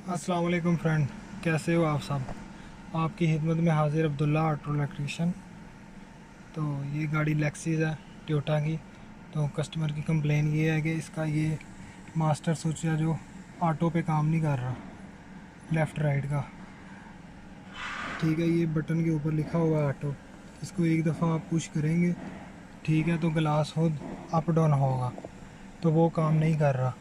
अस्सलाम वालेकुम फ्रेंड, कैसे हो आप सब। आपकी खिदमत में हाजिर अब्दुल्ला ऑटो इलेक्ट्रीशियन। तो ये गाड़ी लेक्सिस है टोयोटा की। तो कस्टमर की कंप्लेन ये है कि इसका ये मास्टर स्विच है जो ऑटो पे काम नहीं कर रहा, लेफ़्ट राइट का। ठीक है, ये बटन के ऊपर लिखा हुआ है ऑटो। इसको एक दफ़ा आप पुश करेंगे, ठीक है, तो ग्लास खुद अप डाउन होगा, तो वो काम नहीं कर रहा।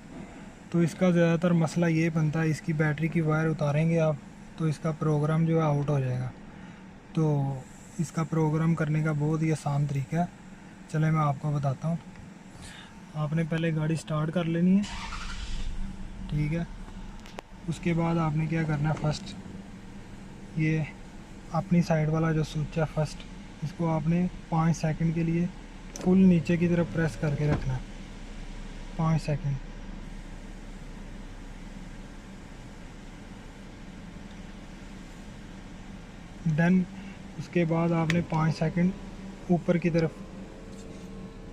तो इसका ज़्यादातर मसला ये बनता है, इसकी बैटरी की वायर उतारेंगे आप तो इसका प्रोग्राम जो है आउट हो जाएगा। तो इसका प्रोग्राम करने का बहुत ही आसान तरीका है, चले मैं आपको बताता हूँ। आपने पहले गाड़ी स्टार्ट कर लेनी है, ठीक है। उसके बाद आपने क्या करना है, फर्स्ट ये अपनी साइड वाला जो स्विच है फर्स्ट, इसको आपने 5 सेकंड के लिए फुल नीचे की तरफ प्रेस करके रखना है, 5 सेकंड। देन उसके बाद आपने 5 सेकंड ऊपर की तरफ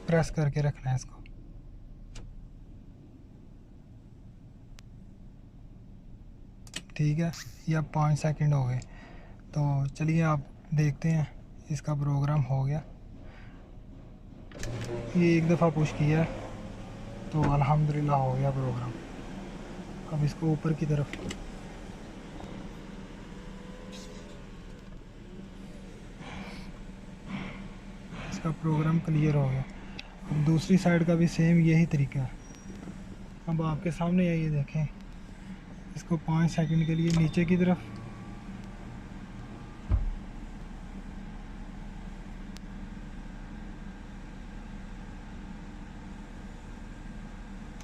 प्रेस करके रखना है इसको। ठीक है, ये अब 5 सेकंड हो गए। तो चलिए आप देखते हैं, इसका प्रोग्राम हो गया। ये एक दफ़ा पुश किया तो अल्हम्दुलिल्लाह हो गया प्रोग्राम। अब इसको ऊपर की तरफ, इसका प्रोग्राम क्लियर हो गया। अब दूसरी साइड का भी सेम यही तरीका है। अब आपके सामने है, ये देखें, इसको 5 सेकंड के लिए नीचे की तरफ,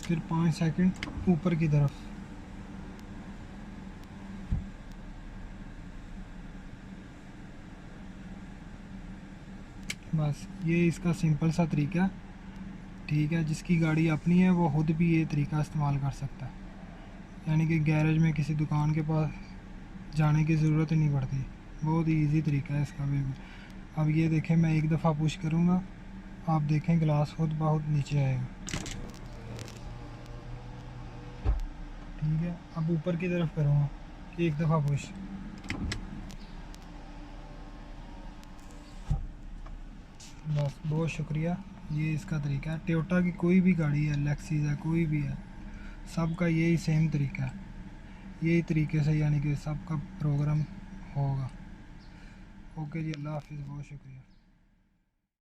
फिर 5 सेकंड ऊपर की तरफ। बस ये इसका सिंपल सा तरीका है। ठीक है, जिसकी गाड़ी अपनी है वो खुद भी ये तरीका इस्तेमाल कर सकता है, यानी कि गैरेज में किसी दुकान के पास जाने की ज़रूरत ही नहीं पड़ती। बहुत ही इजी तरीका है इसका भी। अब ये देखें, मैं एक दफ़ा पुश करूँगा, आप देखें ग्लास खुद बहुत नीचे आएगा। ठीक है, अब ऊपर की तरफ करूँगा, एक दफ़ा पुश। बस, बहुत शुक्रिया। ये इसका तरीका है। टोयोटा की कोई भी गाड़ी है, लेक्सिस है, कोई भी है, सबका यही सेम तरीका है। यही तरीके से यानी कि सबका प्रोग्राम होगा। ओके जी, अल्लाह हाफिज़, बहुत शुक्रिया।